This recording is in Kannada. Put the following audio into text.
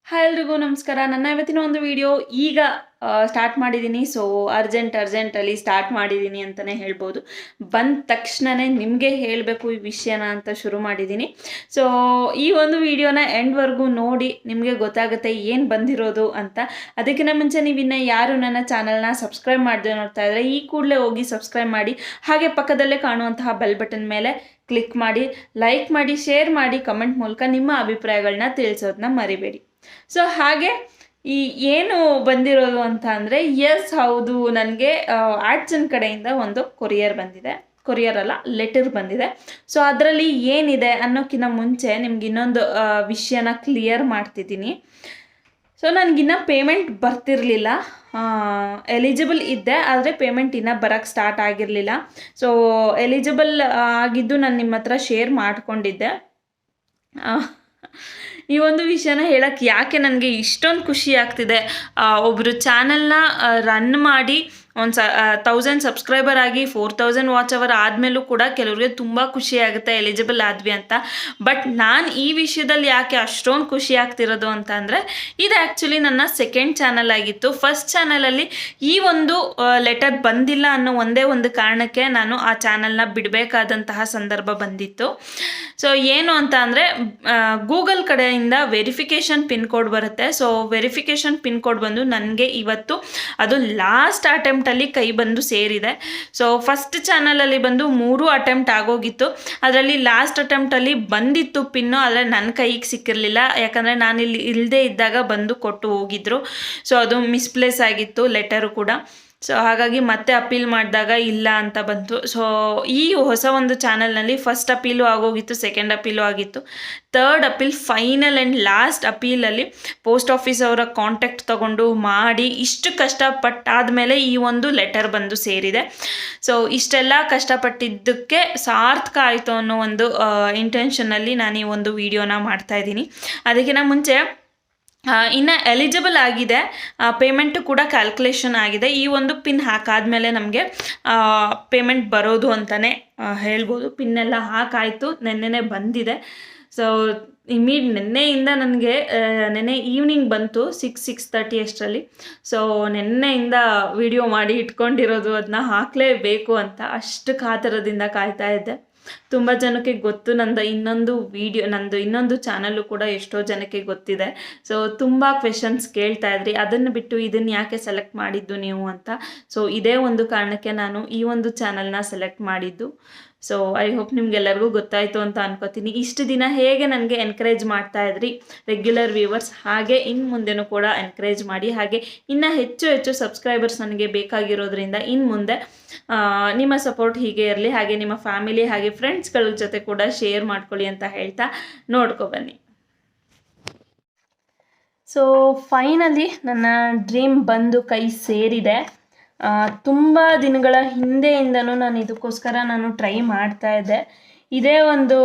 ಹಾಯ್ ಎಲ್ರಿಗೂ ನಮಸ್ಕಾರ. ನನ್ನ ಇವತ್ತಿನ ಒಂದು ವಿಡಿಯೋ ಈಗ ಸ್ಟಾರ್ಟ್ ಮಾಡಿದ್ದೀನಿ. ಸೊ ಅರ್ಜೆಂಟಲ್ಲಿ ಸ್ಟಾರ್ಟ್ ಮಾಡಿದ್ದೀನಿ ಅಂತಲೇ ಹೇಳ್ಬೋದು. ಬಂದ ತಕ್ಷಣವೇ ನಿಮಗೆ ಹೇಳಬೇಕು ಈ ವಿಷಯನ ಅಂತ ಶುರು ಮಾಡಿದ್ದೀನಿ. ಸೊ ಈ ಒಂದು ವಿಡಿಯೋನ ಎಂಡ್ವರೆಗೂ ನೋಡಿ ನಿಮಗೆ ಗೊತ್ತಾಗುತ್ತೆ ಏನು ಬಂದಿರೋದು ಅಂತ. ಅದಕ್ಕಿಂತ ಮುಂಚೆ ನೀವಿನ್ನು ಯಾರು ನನ್ನ ಚಾನಲ್ನ ಸಬ್ಸ್ಕ್ರೈಬ್ ಮಾಡದೆ ನೋಡ್ತಾ ಇದ್ದರೆ ಈ ಕೂಡಲೇ ಹೋಗಿ ಸಬ್ಸ್ಕ್ರೈಬ್ ಮಾಡಿ, ಹಾಗೆ ಪಕ್ಕದಲ್ಲೇ ಕಾಣುವಂತಹ ಬೆಲ್ ಬಟನ್ ಮೇಲೆ ಕ್ಲಿಕ್ ಮಾಡಿ, ಲೈಕ್ ಮಾಡಿ, ಶೇರ್ ಮಾಡಿ, ಕಮೆಂಟ್ ಮೂಲಕ ನಿಮ್ಮ ಅಭಿಪ್ರಾಯಗಳನ್ನ ತಿಳಿಸೋದನ್ನ ಮರಿಬೇಡಿ. ಸೊ ಹಾಗೆ ಈ ಏನು ಬಂದಿರೋದು ಅಂತ ಅಂದರೆ, ಎಸ್ ಹೌದು, ನನಗೆ ಆಡ್ಸನ್ ಕಡೆಯಿಂದ ಒಂದು ಕೊರಿಯರ್ ಬಂದಿದೆ. ಕೊರಿಯರ್ ಅಲ್ಲ, ಲೆಟರ್ ಬಂದಿದೆ. ಸೊ ಅದರಲ್ಲಿ ಏನಿದೆ ಅನ್ನೋಕ್ಕಿಂತ ಮುಂಚೆ ನಿಮ್ಗೆ ಇನ್ನೊಂದು ವಿಷಯನ ಕ್ಲಿಯರ್ ಮಾಡ್ತಿದ್ದೀನಿ. ಸೊ ನನಗಿನ್ನ ಪೇಮೆಂಟ್ ಬರ್ತಿರಲಿಲ್ಲ. ಎಲಿಜಿಬಲ್ ಇದ್ದೆ, ಆದರೆ ಪೇಮೆಂಟ್ ಇನ್ನೂ ಬರೋಕ್ಕೆ ಸ್ಟಾರ್ಟ್ ಆಗಿರಲಿಲ್ಲ. ಸೊ ಎಲಿಜಿಬಲ್ ಆಗಿದ್ದು ನಾನು ನಿಮ್ಮ ಹತ್ರ ಶೇರ್ ಮಾಡ್ಕೊಂಡಿದ್ದೆ. ಈ ಒಂದು ವಿಷಯನ ಹೇಳಕ್ಕೆ ಯಾಕೆ ನನಗೆ ಇಷ್ಟೊಂದು ಖುಷಿ ಆಗ್ತಿದೆ, ಒಬ್ಬರು ಚಾನಲ್ನ ರನ್ ಮಾಡಿ ಒಂದು 1000 ಸಬ್ಸ್ಕ್ರೈಬರ್ ಆಗಿ 4000 ವಾಚ್ ಅವರ್ ಆದಮೇಲೂ ಕೂಡ ಕೆಲವ್ರಿಗೆ ತುಂಬ ಖುಷಿ ಆಗುತ್ತೆ ಎಲಿಜಿಬಲ್ ಆದ್ವಿ ಅಂತ. ಬಟ್ ನಾನು ಈ ವಿಷಯದಲ್ಲಿ ಯಾಕೆ ಅಷ್ಟೊಂದು ಖುಷಿ ಆಗ್ತಿರೋದು ಅಂತ ಅಂದರೆ, ಇದು ಆ್ಯಕ್ಚುಲಿ ನನ್ನ ಸೆಕೆಂಡ್ ಚಾನಲ್ ಆಗಿತ್ತು. ಫಸ್ಟ್ ಚಾನಲಲ್ಲಿ ಈ ಒಂದು ಲೆಟರ್ ಬಂದಿಲ್ಲ ಅನ್ನೋ ಒಂದೇ ಒಂದು ಕಾರಣಕ್ಕೆ ನಾನು ಆ ಚಾನಲ್ನ ಬಿಡಬೇಕಾದಂತಹ ಸಂದರ್ಭ ಬಂದಿತ್ತು. ಸೊ ಏನು ಅಂತ ಅಂದರೆ, ಗೂಗಲ್ ಕಡೆಯಿಂದ ವೆರಿಫಿಕೇಷನ್ ಪಿನ್ ಕೋಡ್ ಬರುತ್ತೆ. ಸೊ ವೆರಿಫಿಕೇಷನ್ ಪಿನ್ ಕೋಡ್ ಬಂದು ನನಗೆ ಇವತ್ತು ಅದು ಲಾಸ್ಟ್ ಅಟೆಂಪ್ಟಲ್ಲಿ ಕೈ ಬಂದು ಸೇರಿದೆ. ಸೊ ಫಸ್ಟ್ ಚಾನಲಲ್ಲಿ ಬಂದು 3 ಅಟೆಂಪ್ಟ್ ಆಗೋಗಿತ್ತು. ಅದರಲ್ಲಿ ಲಾಸ್ಟ್ ಅಟೆಂಪ್ಟಲ್ಲಿ ಬಂದಿತ್ತು ಪಿನ್ನು, ಆದರೆ ನನ್ನ ಕೈಗೆ ಸಿಕ್ಕಿರಲಿಲ್ಲ. ಯಾಕಂದರೆ ನಾನು ಇಲ್ಲಿ ಇಲ್ಲದೆ ಇದ್ದಾಗ ಬಂದು ಕೊಟ್ಟು ಹೋಗಿದ್ರು. ಸೊ ಅದು ಮಿಸ್ಪ್ಲೇಸ್ ಆಗಿತ್ತು ಲೆಟರು ಕೂಡ. ಸೊ ಹಾಗಾಗಿ ಮತ್ತೆ ಅಪೀಲ್ ಮಾಡಿದಾಗ ಇಲ್ಲ ಅಂತ ಬಂತು. ಸೊ ಈ ಹೊಸ ಒಂದು ಚಾನಲ್ನಲ್ಲಿ ಫಸ್ಟ್ ಅಪೀಲು ಆಗೋಗಿತ್ತು, ಸೆಕೆಂಡ್ ಅಪೀಲು ಆಗಿತ್ತು, third appeal final and last ಅಪೀಲಲ್ಲಿ ಪೋಸ್ಟ್ ಆಫೀಸ್ ಅವರ ಕಾಂಟ್ಯಾಕ್ಟ್ ತಗೊಂಡು ಮಾಡಿ ಇಷ್ಟು ಕಷ್ಟಪಟ್ಟಾದಮೇಲೆ ಈ ಒಂದು ಲೆಟರ್ ಬಂದು ಸೇರಿದೆ. ಸೊ ಇಷ್ಟೆಲ್ಲ ಕಷ್ಟಪಟ್ಟಿದ್ದಕ್ಕೆ ಸಾರ್ಥಕ ಆಯಿತು ಅನ್ನೋ ಒಂದು ಇಂಟೆನ್ಷನಲ್ಲಿ ನಾನು ಈ ಒಂದು ವಿಡಿಯೋನ ಮಾಡ್ತಾಯಿದ್ದೀನಿ. ಅದಕ್ಕಿಂತ ಮುಂಚೆ ಇನ್ನು ಎಲಿಜಿಬಲ್ ಆಗಿದೆ, ಪೇಮೆಂಟು ಕೂಡ ಕ್ಯಾಲ್ಕುಲೇಷನ್ ಆಗಿದೆ. ಈ ಒಂದು ಪಿನ್ ಹಾಕಾದ್ಮೇಲೆ ನಮಗೆ ಪೇಮೆಂಟ್ ಬರೋದು ಅಂತಲೇ ಹೇಳ್ಬೋದು. ಪಿನ್ನೆಲ್ಲ ಹಾಕಾಯಿತು, ನೆನ್ನೆನೇ ಬಂದಿದೆ. ಸೊ ನೆನ್ನೆಯಿಂದ ನನಗೆ ನೆನ್ನೆ ಈವ್ನಿಂಗ್ ಬಂತು 6:30 ಅಷ್ಟರಲ್ಲಿ. ಸೊ ನೆನ್ನೆಯಿಂದ ವಿಡಿಯೋ ಮಾಡಿ ಇಟ್ಕೊಂಡಿರೋದು, ಅದನ್ನ ಹಾಕಲೇಬೇಕು ಅಂತ ಅಷ್ಟು ಕಾತರದಿಂದ ಕಾಯ್ತಾ ಇದ್ದೆ. ತುಂಬ ಜನಕ್ಕೆ ಗೊತ್ತು ನಂದು ಇನ್ನೊಂದು ಚಾನಲ್ಲು ಕೂಡ ಎಷ್ಟೋ ಜನಕ್ಕೆ ಗೊತ್ತಿದೆ. ಸೊ ತುಂಬ ಕ್ವೆಶನ್ಸ್ ಕೇಳ್ತಾ ಇದ್ರಿ, ಅದನ್ನು ಬಿಟ್ಟು ಇದನ್ನು ಯಾಕೆ ಸೆಲೆಕ್ಟ್ ಮಾಡಿದ್ದು ನೀವು ಅಂತ. ಸೊ ಇದೇ ಒಂದು ಕಾರಣಕ್ಕೆ ನಾನು ಈ ಒಂದು ಚಾನಲ್ನ ಸೆಲೆಕ್ಟ್ ಮಾಡಿದ್ದು. ಸೊ ಐ ಹೋಪ್ ನಿಮ್ಗೆಲ್ಲರಿಗೂ ಗೊತ್ತಾಯಿತು ಅಂತ ಅನ್ಕೋತೀನಿ. ಇಷ್ಟು ದಿನ ಹೇಗೆ ನನಗೆ ಎನ್ಕರೇಜ್ ಮಾಡ್ತಾ ಇದ್ರಿ ರೆಗ್ಯುಲರ್ ವ್ಯೂವರ್ಸ್, ಹಾಗೆ ಇನ್ನು ಮುಂದೆನೂ ಕೂಡ ಎನ್ಕರೇಜ್ ಮಾಡಿ. ಹಾಗೆ ಇನ್ನೂ ಹೆಚ್ಚು ಸಬ್ಸ್ಕ್ರೈಬರ್ಸ್ ನನಗೆ ಬೇಕಾಗಿರೋದ್ರಿಂದ ಇನ್ನು ಮುಂದೆ ನಿಮ್ಮ ಸಪೋರ್ಟ್ ಹೀಗೆ ಇರಲಿ. ಹಾಗೆ ನಿಮ್ಮ ಫ್ಯಾಮಿಲಿ ಹಾಗೆ ಫ್ರೆಂಡ್ಸ್ಗಳ ಜೊತೆ ಕೂಡ ಶೇರ್ ಮಾಡ್ಕೊಳ್ಳಿ ಅಂತ ಹೇಳ್ತಾ ನೋಡ್ಕೊಬನ್ನಿ. ಸೊ ಫೈನಲಿ ನನ್ನ ಡ್ರೀಮ್ ಬಂದು ಕೈ ಸೇರಿದೆ. ತುಂಬ ದಿನಗಳ ಹಿಂದೆಯಿಂದನೂ ನಾನು ಇದಕ್ಕೋಸ್ಕರ ಟ್ರೈ ಮಾಡ್ತಾ ಇದ್ದೆ. ಇದೇ ಒಂದು